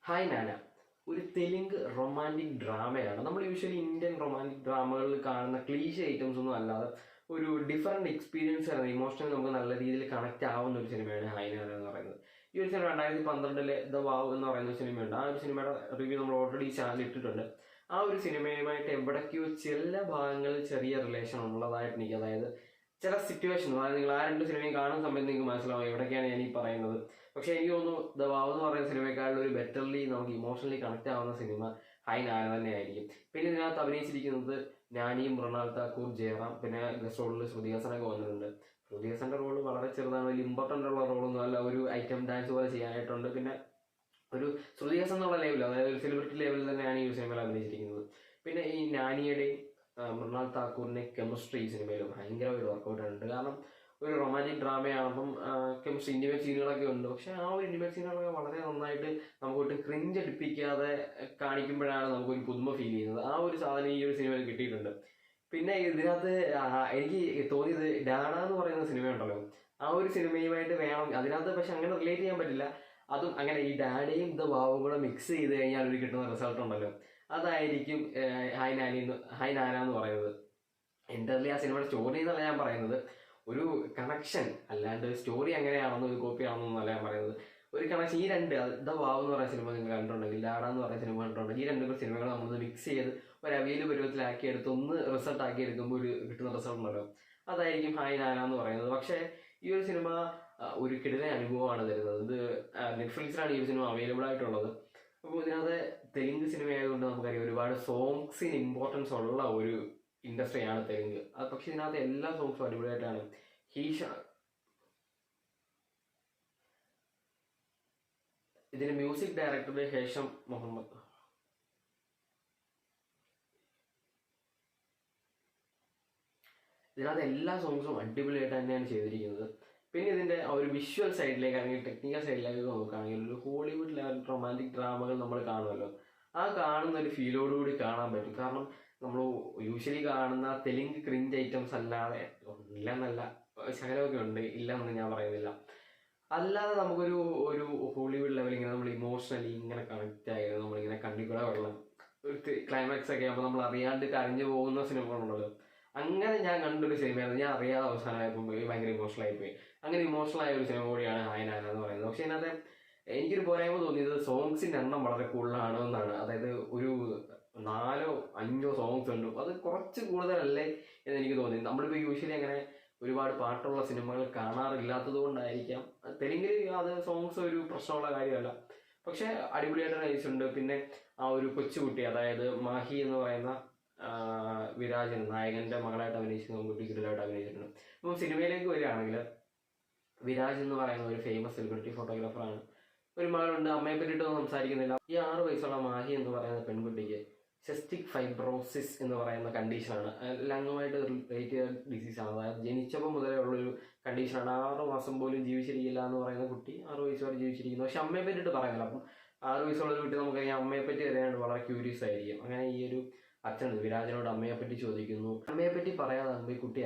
Hi നാന ഒരു Telugu romantic ഡ്രാമയാണ്. നമ്മൾ usually Indian romantic ഡ്രാമകളിൽ കാണുന്ന ക്ലീഷ ഐറ്റംസ് ഒന്നും അല്ലാതെ ഒരു ഡിഫറെൻറ്റ് എക്സ്പീരിയൻസ് ആണ്. ഇമോഷണലി നമുക്ക് നല്ല രീതിയിൽ കണക്റ്റ് ആവുന്ന ഒരു സിനിമയാണ് ഹായ് നാന എന്ന് പറയുന്നത്. ഈ ഒരു സിനിമ 2012 ദ വാവ് എന്ന് പറയുന്ന സിനിമയുണ്ട്. ആ ഒരു സിനിമയുടെ റിവ്യൂ നമ്മൾ ഓൾറെഡി ചാനൽ ഇട്ടിട്ടുണ്ട്. ആ ഒരു സിനിമയുമായിട്ട് എവിടേക്കോ ചില ഭാഗങ്ങളിൽ ചെറിയ റിലേഷൻ ഉള്ളതായിട്ട് എനിക്ക്, അതായത് ചില സിറ്റുവേഷൻ, അതായത് നിങ്ങൾ ആ രണ്ട് സിനിമയും കാണുന്ന സമയത്ത് നിങ്ങൾക്ക് മനസ്സിലാവും എവിടേക്കാണ് ഞാൻ ഈ പറയുന്നത്. പക്ഷേ എനിക്ക് തോന്നുന്നു ദ വാവ് എന്ന് പറയുന്ന സിനിമയെക്കാളും ഒരു ബെറ്റർലി നമുക്ക് ഇമോഷണലി കണക്ട് ആവുന്ന സിനിമ ഹായ് നാന തന്നെയായിരിക്കും. പിന്നെ ഇതിനകത്ത് അഭിനയിച്ചിരിക്കുന്നത് നാനിയും മൃണാൽ താക്കൂർ, ജയറാം, പിന്നെ ഗസ്റ്റ് റോളിൽ ശ്രുതി ഹാസനൊക്കെ വന്നിട്ടുണ്ട്. ശ്രുതി ഹാസന്റെ റോള് വളരെ ചെറുതാണ്, വലിയ ഇമ്പോർട്ടൻ്റ് ഉള്ള റോളൊന്നും അല്ല. ഒരു ഐറ്റം ഡാൻസ് പോലെ ചെയ്യാനായിട്ടുണ്ട്. പിന്നെ ഒരു ശ്രുതി ഹാസൻ എന്നുള്ള ലെവലിൽ, അതായത് ഒരു സെലിബ്രിറ്റി ലെവലിൽ തന്നെയാണ് ഈ സിനിമയിൽ അഭിനയിച്ചിരിക്കുന്നത്. പിന്നെ ഈ നാനിയുടെയും മൃണാൽ താക്കൂറിന്റെ കെമിസ്ട്രി ഈ സിനിമയിൽ ഭയങ്കരമായിട്ട് വർക്കൗട്ട് ആയിട്ടുണ്ട്. കാരണം ഒരു റൊമാൻറ്റിക് ഡ്രാമയാകുമ്പം കെമിസ്ട്രി ഇൻറ്റിമേറ്റ് സീനുകളൊക്കെ ഉണ്ട്. പക്ഷെ ആ ഒരു ഇൻറ്റിമേറ്റ് സീനുകളൊക്കെ വളരെ നന്നായിട്ട് നമുക്കൊട്ട് ക്രിഞ്ച് അടുപ്പിക്കാതെ കാണിക്കുമ്പോഴാണ് നമുക്കൊരു പുതുമ ഫീൽ ചെയ്യുന്നത്. ആ ഒരു സാധനം ഈ ഒരു സിനിമയിൽ കിട്ടിയിട്ടുണ്ട്. പിന്നെ ഇതിനകത്ത് എനിക്ക് തോന്നിയത് ഡാഡ എന്ന് പറയുന്ന സിനിമയുണ്ടല്ലോ, ആ ഒരു സിനിമയുമായിട്ട് വേണം അതിനകത്ത്, പക്ഷെ അങ്ങനെ റിലേറ്റ് ചെയ്യാൻ പറ്റില്ല. അതും അങ്ങനെ ഈ ഡാഡയും ദ വാവും കൂടെ മിക്സ് ചെയ്ത് കഴിഞ്ഞാൽ ഒരു കിട്ടുന്ന റിസൾട്ട് ഉണ്ടല്ലോ, അതായിരിക്കും ഹായ് നാന എന്ന് പറയുന്നത്. എൻ്റർലി ആ സിനിമയുടെ സ്റ്റോറി എന്നല്ല ഞാൻ പറയുന്നത്, ഒരു കണക്ഷൻ, അല്ലാണ്ട് സ്റ്റോറി എങ്ങനെയാണെന്നോ ഒരു കോപ്പി ആണെന്നല്ല ഞാൻ പറയുന്നത്. ഒരു കണക്ഷൻ, ഈ രണ്ട് ദ വാവ് എന്ന് പറയുന്ന സിനിമ നിങ്ങൾ കണ്ടിട്ടുണ്ടെങ്കിൽ, ലാഡ എന്ന് പറയുന്ന സിനിമ കണ്ടിട്ടുണ്ടെങ്കിൽ, ഈ രണ്ട് സിനിമകൾ നമ്മൾ മിക്സ് ചെയ്ത് ഒരു അവിയൽ പരുവത്തിലാക്കി എടുത്ത് ഒന്ന് റിസൾട്ട് ആക്കി എടുക്കുമ്പോൾ ഒരു കിട്ടുന്ന റിസൾട്ട് ഉണ്ടല്ലോ, അതായിരിക്കും ഹായ് നാന എന്ന് പറയുന്നത്. പക്ഷേ ഈ ഒരു സിനിമ ഒരു കിടിലൻ അനുഭവമാണ് തരുന്നത്. ഇത് നെറ്റ്ഫ്ലിക്സിലാണ് ഈ ഒരു സിനിമ അവൈലബിൾ ആയിട്ടുള്ളത്. അപ്പോൾ ഇതിനകത്ത് തെലുങ്ക് സിനിമ ആയതുകൊണ്ട് നമുക്കറിയാം ഒരുപാട് സോങ്സിന് ഇമ്പോർട്ടൻസ് ഉള്ള ഒരു ഇൻഡസ്ട്രിയാണ് തെലുങ്ക്. അത് പക്ഷെ ഇതിനകത്ത് എല്ലാ സോങ്സും അടിപൊളിയായിട്ടാണ്. ഹീഷ ഇതിന്റെ മ്യൂസിക് ഡയറക്ടർ ഹേഷം മുഹമ്മദ്. ഇതിനകത്ത് എല്ലാ സോങ്സും അടിപൊളിയായിട്ട് തന്നെയാണ് ചെയ്തിരിക്കുന്നത്. പിന്നെ ഇതിന്റെ ആ ഒരു വിഷ്വൽ സൈഡിലേക്ക് അല്ലെങ്കിൽ ടെക്നിക്കൽ സൈഡിലേക്ക് നോക്കുകയാണെങ്കിൽ ഒരു ഹോളിവുഡ് ലെവൽ റൊമാൻറ്റിക് ഡ്രാമകൾ നമ്മൾ കാണുമല്ലോ, ആ കാണുന്ന ഒരു ഫീലോടുകൂടി കാണാൻ പറ്റും. കാരണം നമ്മൾ യൂഷ്വലി കാണുന്ന തെലുങ്ക് ക്രിഞ്ച് ഐറ്റംസ് അല്ലാതെ, ഇല്ലെന്നല്ല, ശകലമൊക്കെ ഉണ്ട്, ഇല്ലെന്ന് ഞാൻ പറയുന്നില്ല, അല്ലാതെ നമുക്കൊരു ഒരു ഹോളിവുഡ് ലെവൽ ഇങ്ങനെ നമ്മൾ ഇമോഷണലി ഇങ്ങനെ കണക്റ്റ് ആയത്, നമ്മളിങ്ങനെ കണ്ണിക്കൂടെ വെള്ളം, ഒരു ക്ലൈമാക്സ് ഒക്കെ ആകുമ്പോൾ നമ്മൾ അറിയാണ്ട് കരഞ്ഞു പോകുന്ന സിനിമകളുണ്ടല്ലോ, അങ്ങനെ ഞാൻ കണ്ടൊരു സിനിമയാണ്. ഞാൻ അറിയാതെ അവസാനമായപ്പോൾ ഭയങ്കര ഇമോഷണൽ ആയിപ്പോയി. അങ്ങനെ ഇമോഷണൽ ആയ ഒരു സിനിമ കൂടിയാണ് ഹായ് നാന എന്ന് പറയുന്നത്. പക്ഷെ ഇതിനകത്ത് എനിക്കൊരു പോരായ്മ തോന്നിയത് സോങ്സിന്റെ എണ്ണം വളരെ കൂടുതലാണ് എന്നാണ്. അതായത് ഒരു 4-5 സോങ്സ് ഉണ്ട്, അത് കുറച്ച് കൂടുതലല്ലേ എന്ന് എനിക്ക് തോന്നി. നമ്മളിപ്പോൾ യൂഷ്വലി അങ്ങനെ ഒരുപാട് പാട്ടുള്ള സിനിമകൾ കാണാറില്ലാത്തത് കൊണ്ടായിരിക്കാം. തെലുങ്കിൽ അത് സോങ്സ് ഒരു പ്രശ്നമുള്ള കാര്യമല്ല, പക്ഷെ അടിപൊളിയായിട്ട് നയിച്ചിട്ടുണ്ട്. പിന്നെ ആ ഒരു കൊച്ചുകുട്ടി, അതായത് മാഹി എന്ന് പറയുന്ന വിരാജൻ, നായകന്റെ മകളായിട്ട് അഭിനയിച്ചിട്ടുണ്ട്, കുട്ടി കിടലായിട്ട് അഭിനയിച്ചിട്ടുണ്ട്. അപ്പം സിനിമയിലേക്ക് വരികയാണെങ്കിൽ, വിരാജ് എന്ന് പറയുന്ന ഒരു ഫേമസ് സെലിബ്രിറ്റി ഫോട്ടോഗ്രാഫറാണ്. ഒരു മകളുണ്ട്, അമ്മയെ പറ്റിയിട്ടൊന്നും സംസാരിക്കുന്നില്ല. ഈ 6 വയസ്സുള്ള മാഹി എന്ന് പറയുന്ന പെൺകുട്ടിക്ക് സിസ്റ്റിക് ഫൈബ്രോസിസ് എന്ന് പറയുന്ന കണ്ടീഷനാണ്. ലങ്ങുമായിട്ട് റിലേറ്റ് ചെയ്ത ഡിസീസാണ്. അതായത് ജനിച്ചപ്പോൾ മുതലേ ഉള്ളൊരു കണ്ടീഷനാണ്. 6 മാസം പോലും ജീവിച്ചിരിക്കില്ല എന്ന് പറയുന്ന കുട്ടി 6 വയസ്സ് വരെ ജീവിച്ചിരിക്കുന്നു. പക്ഷെ അമ്മയെ പറ്റിയിട്ട് പറയുന്നില്ല. അപ്പം 6 വയസ്സുള്ള ഒരു കുട്ടി നമുക്കറിയാം അമ്മയെ പറ്റി അറിയാനായിട്ട് വളരെ ക്യൂരിയസ് ആയിരിക്കും. അങ്ങനെ ഈ ഒരു അച്ഛൻ വിരാജനോട് അമ്മയെ പറ്റി ചോദിക്കുന്നു. അമ്മയെ പറ്റി പറയാതാകുമ്പോൾ ഈ കുട്ടി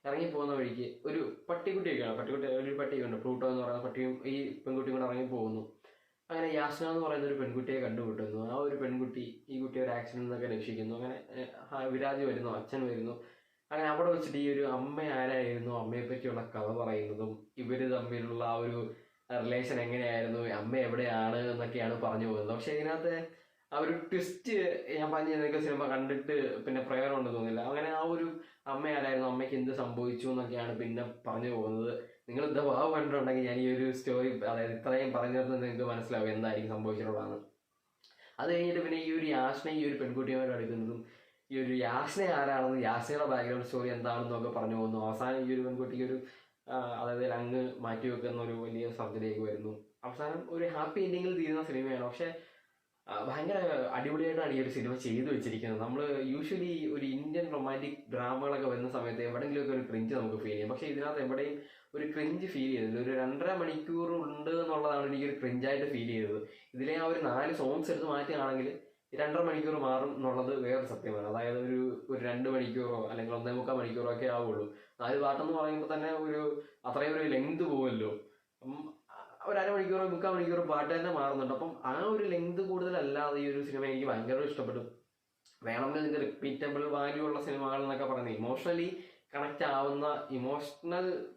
ഇറങ്ങിപ്പോകുന്ന വഴിക്ക് ഒരു പട്ടിക്കുട്ടിയൊക്കെയാണ്, ഒരു പട്ടിയുണ്ട്, പ്ലൂട്ടോ എന്ന് പറയുന്ന പട്ടിയും ഈ പെൺകുട്ടിയും കൂടെ ഇറങ്ങിപ്പോകുന്നു. അങ്ങനെ യാസ്ന എന്ന് പറയുന്ന ഒരു പെൺകുട്ടിയെ കണ്ടുകിട്ടുന്നു. ആ ഒരു പെൺകുട്ടി ഈ കുട്ടിയെ ഒരു ആക്സിഡന്റിൽ നിന്നൊക്കെ രക്ഷിക്കുന്നു. അങ്ങനെ വിരാജ് വരുന്നു, അച്ഛൻ വരുന്നു. അങ്ങനെ അവിടെ വെച്ചിട്ട് ഈ ഒരു അമ്മ ആരായിരുന്നു, അമ്മയെ പറ്റിയുള്ള കഥ പറയുന്നതും ഇവര് തമ്മിലുള്ള ആ ഒരു റിലേഷൻ എങ്ങനെയായിരുന്നു, അമ്മ എവിടെയാണ് എന്നൊക്കെയാണ് പറഞ്ഞു പോകുന്നത്. പക്ഷെ ഇതിനകത്ത് ആ ഒരു ട്വിസ്റ്റ് ഞാൻ പറഞ്ഞു എനിക്ക് സിനിമ കണ്ടിട്ട് പിന്നെ പ്രയോജനം ഉണ്ടെന്ന് തോന്നില്ല. അങ്ങനെ ആ ഒരു അമ്മ ആരായിരുന്നു, അമ്മയ്ക്ക് എന്ത് സംഭവിച്ചു എന്നൊക്കെയാണ് പിന്നെ പറഞ്ഞു പോകുന്നത്. നിങ്ങൾ എന്താ വാവ് കണ്ടിട്ടുണ്ടെങ്കിൽ ഞാൻ ഈ ഒരു സ്റ്റോറി, അതായത് ഇത്രയും പറഞ്ഞു തരുന്നത് നിങ്ങൾക്ക് മനസ്സിലാവും എന്തായിരിക്കും സംഭവിച്ചിട്ടുള്ളതാണ്. അത് കഴിഞ്ഞിട്ട് പിന്നെ ഈ ഒരു യാസ്ന ഈ ഒരു പെൺകുട്ടിയുമായിട്ട് അടുക്കുന്നതും, ഈ ഒരു യാസ്ന ആരാണെന്നും യാസ്നയുടെ ബാക്ക്ഗ്രൗണ്ട് സ്റ്റോറി എന്താണെന്നൊക്കെ പറഞ്ഞു പോകുന്നു. അവസാനം ഈ ഒരു പെൺകുട്ടിക്ക് ഒരു അതായത് ലങ് മാറ്റി വെക്കുന്ന ഒരു വലിയ സബ്ജക്റ്റിലേക്ക് വരുന്നു. അവസാനം ഒരു ഹാപ്പി എൻഡിങ്ങിൽ തീരുന്ന സിനിമയാണ്. പക്ഷെ ഭയങ്കര അടിപൊളിയായിട്ടാണ് ഈ ഒരു സിനിമ ചെയ്തു വെച്ചിരിക്കുന്നത്. നമ്മൾ യൂഷ്വലി ഒരു ഇന്ത്യൻ റൊമാൻറ്റിക് ഡ്രാമകളൊക്കെ വരുന്ന സമയത്ത് എവിടെയെങ്കിലുമൊക്കെ ഒരു ക്രിഞ്ച് നമുക്ക് ഫീൽ ചെയ്യും. പക്ഷേ ഇതിനകത്ത് എവിടെയും ഒരു ക്രിഞ്ച് ഫീൽ ചെയ്തില്ല. ഒരു 2.5 മണിക്കൂർ ഉണ്ട് എന്നുള്ളതാണ് എനിക്കൊരു ക്രിഞ്ചായിട്ട് ഫീൽ ചെയ്തത്. ഇതിലെ ആ ഒരു 4 സോങ്സ് എടുത്ത് മാറ്റുകയാണെങ്കിൽ 2.5 മണിക്കൂർ മാറും എന്നുള്ളത് വേറെ സത്യമാണ്. അതായത് ഒരു 2 മണിക്കൂറോ അല്ലെങ്കിൽ 1.25 മണിക്കൂറോ ഒക്കെ ആവുള്ളൂ. 4 പാട്ടെന്ന് പറയുമ്പോൾ തന്നെ ഒരു അത്രയും ഒരു ലെങ്ത് പോകുമല്ലോ. ഒരു അരമണിക്കൂറോ 3/4 മണിക്കൂറോ പാട്ട് തന്നെ മാറുന്നുണ്ട്. അപ്പം ആ ഒരു ലെങ്ത് കൂടുതലല്ലാതെ ഈ ഒരു സിനിമ എനിക്ക് ഭയങ്കര ഇഷ്ടപ്പെട്ടു. വേണമെങ്കിൽ ഇതിന്റെ റിപ്പീറ്റബിൾ വാല്യൂ ഉള്ള സിനിമകൾ എന്നൊക്കെ പറയുന്നത് ഇമോഷണലി കണക്ട് ആവുന്ന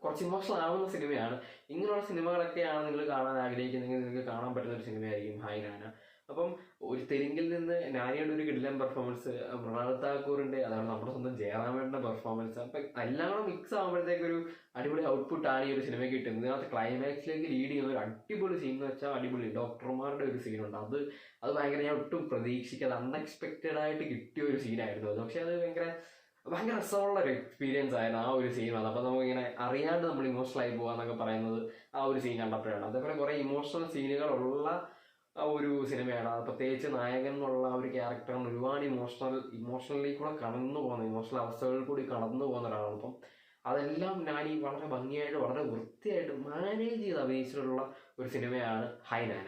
കുറച്ച് ഇമോഷണൽ ആവുന്ന സിനിമയാണ്. ഇങ്ങനെയുള്ള സിനിമകളൊക്കെയാണ് നിങ്ങൾ കാണാൻ ആഗ്രഹിക്കുന്നെങ്കിൽ നിങ്ങൾക്ക് കാണാൻ പറ്റുന്ന ഒരു സിനിമയായിരിക്കും ഹായ് നാന. അപ്പം ഒരു തെലുങ്കിൽ നിന്ന് നാനിയുടെ ഒരു കിടിലൻ പെർഫോമൻസ്, മൃണാൾ താക്കൂറിന്റെ, അതാണ് നമ്മുടെ സ്വന്തം ജയറാമേട്ടന്റെ പെർഫോമൻസ്, അപ്പൊ എല്ലാം കൂടെ മിക്സ് ആകുമ്പോഴത്തേക്ക് ഒരു അടിപൊളി ഔട്ട്പുട്ടാണ് ഈ ഒരു സിനിമയ്ക്ക് കിട്ടുന്നത്. ഇതിനകത്ത് ക്ലൈമാക്സിലേക്ക് ലീഡ് ചെയ്യുന്ന ഒരു അടിപൊളി സീൻ എന്ന് വെച്ചാൽ അടിപൊളി ഡോക്ടർമാരുടെ ഒരു സീനുണ്ട്. അത് ഭയങ്കര, ഞാൻ ഒട്ടും പ്രതീക്ഷിക്കാതെ അൺഎക്സ്പെക്റ്റഡ് ആയിട്ട് കിട്ടിയ ഒരു സീനായിരുന്നു അത്. പക്ഷെ അത് ഭയങ്കര രസമുള്ള ഒരു എക്സ്പീരിയൻസ് ആയിരുന്നു ആ ഒരു സീൻ വന്നത്. അപ്പോൾ നമുക്കിങ്ങനെ അറിയാണ്ട് നമ്മൾ ഇമോഷണൽ ആയി പോകാന്നൊക്കെ പറയുന്നത് ആ ഒരു സീൻ കണ്ടപ്പോഴാണ്. അതേപോലെ കുറേ ഇമോഷണൽ സീനുകളുള്ള ആ ഒരു സിനിമയാണ്. അത് പ്രത്യേകിച്ച് നായകൻ എന്നുള്ള ആ ഒരു ക്യാരക്ടറിന് ഒരുപാട് ഇമോഷണലി കൂടെ കടന്നു പോകുന്ന, ഇമോഷണൽ അവസ്ഥകളിൽ കൂടി കടന്നു പോകുന്ന ഒരാളാണ്. അപ്പം അതെല്ലാം നാനി വളരെ ഭംഗിയായിട്ട് വളരെ വൃത്തിയായിട്ട് മാനേജ് ചെയ്ത് അഭിനയിച്ചിട്ടുള്ള ഒരു സിനിമയാണ് ഹായ് നാന.